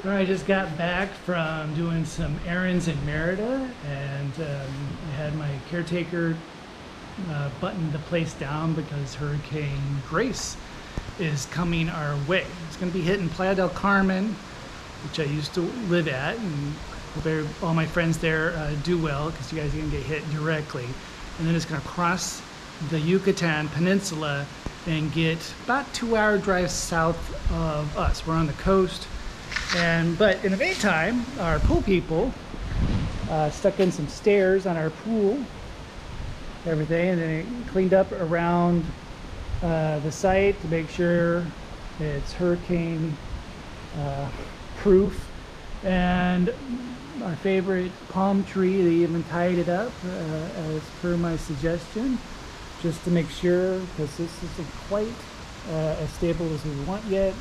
All right, I just got back from doing some errands in Merida, and I had my caretaker button the place down because Hurricane Grace is coming our way. It's going to be hitting Playa del Carmen, which I used to live at, and hope all my friends there do well, because you guys are going to get hit directly. And then it's going to cross the Yucatán Peninsula and get about 2-hour drive south of us. We're on the coast. But in the meantime, our pool people stuck in some stairs on our pool, everything, and then cleaned up around the site to make sure it's hurricane proof. And our favorite palm tree, they even tied it up as per my suggestion, just to make sure, because this isn't quite as stable as we want yet.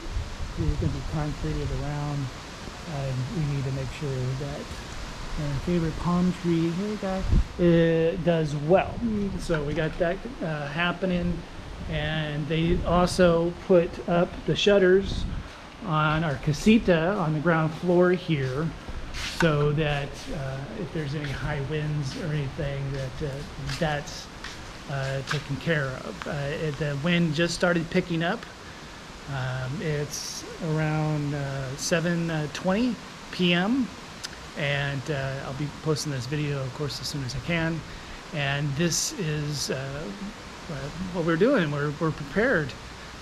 It's going to be concreted around, and we need to make sure that our favorite palm tree, hey guy, does well. So we got that happening, and they also put up the shutters on our casita on the ground floor here, so that if there's any high winds or anything, that's taken care of. The wind just started picking up. It's around 7:20 p.m. and I'll be posting this video, of course, as soon as I can. And this is what we're doing. We're prepared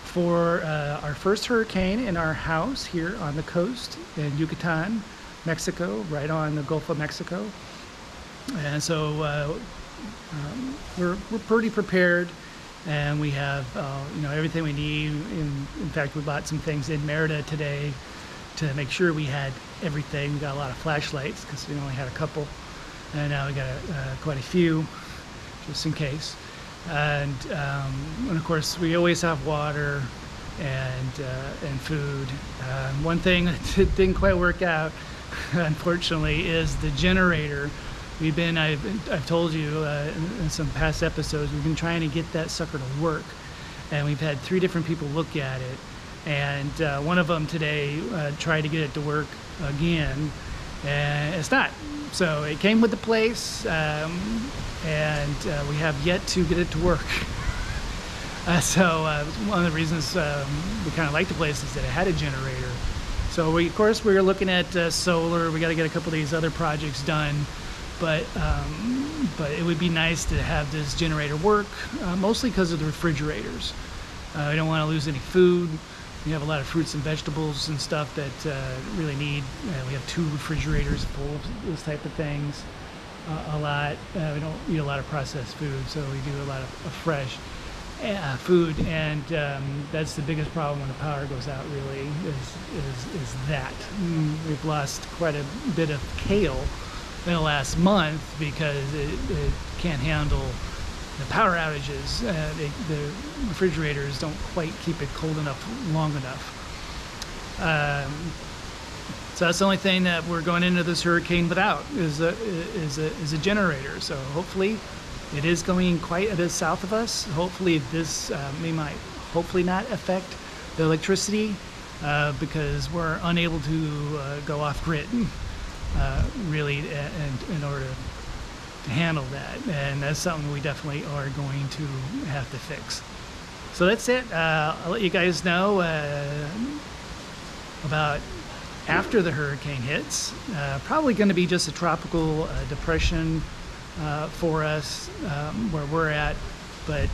for our first hurricane in our house here on the coast in Yucatán, Mexico, right on the Gulf of Mexico. And so we're pretty prepared. And we have everything we need. In fact, we bought some things in Merida today to make sure we had everything. We got a lot of flashlights because we only had a couple, and now we got quite a few just in case. And of course, we always have water and food. One thing that didn't quite work out, unfortunately, is the generator. I've told you in some past episodes, we've been trying to get that sucker to work, and we've had 3 different people look at it, and one of them today tried to get it to work again, and it's not. So it came with the place, and we have yet to get it to work. So one of the reasons we kind of like the place is that it had a generator. So of course we're looking at solar. We got to get a couple of these other projects done. But it would be nice to have this generator work, mostly because of the refrigerators. We don't want to lose any food. We have a lot of fruits and vegetables and stuff that really need. We have 2 refrigerators full of this type of things. A lot. We don't eat a lot of processed food, so we do a lot of fresh food. And that's the biggest problem when the power goes out. Really, is that we've lost quite a bit of kale in the last month because it can't handle the power outages. The refrigerators don't quite keep it cold enough long enough. So that's the only thing that we're going into this hurricane without is a generator. So hopefully it is going quite a bit south of us. Hopefully this might hopefully not affect the electricity because we're unable to go off grid. Really, and in order to handle that, and that's something we definitely are going to have to fix. So that's it. I'll let you guys know about after the hurricane hits. Probably going to be just a tropical depression for us where we're at, but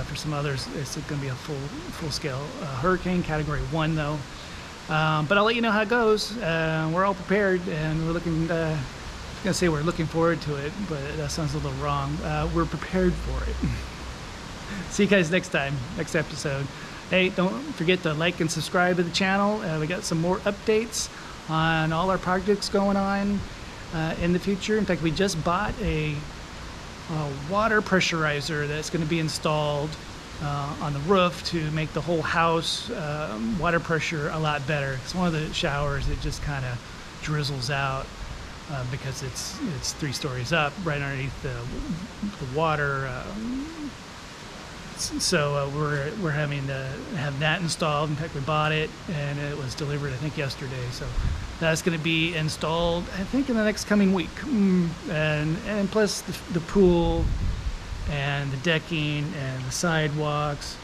for some others it's going to be a full-scale hurricane, category 1 though. But I'll let you know how it goes. We're all prepared, and we're looking. I was gonna say we're looking forward to it, but that sounds a little wrong. We're prepared for it. See you guys next episode. Hey, don't forget to like and subscribe to the channel. We got some more updates on all our projects going on in the future. In fact, we just bought a water pressurizer that's going to be installed on the roof to make the whole house water pressure a lot better. It's one of the showers that just kind of drizzles out because it's 3 stories up, right underneath the water So we're having to have that installed. In fact, we bought it and it was delivered, I think, yesterday. So that's going to be installed, I think, in the next coming week. And plus the pool and the decking and the sidewalks.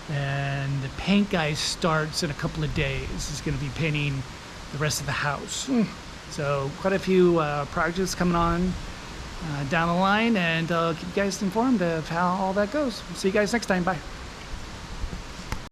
And the paint guy starts in a couple of days. He's going to be painting the rest of the house. So quite a few projects coming on down the line, and I'll keep you guys informed of how all that goes. See you guys next time. Bye.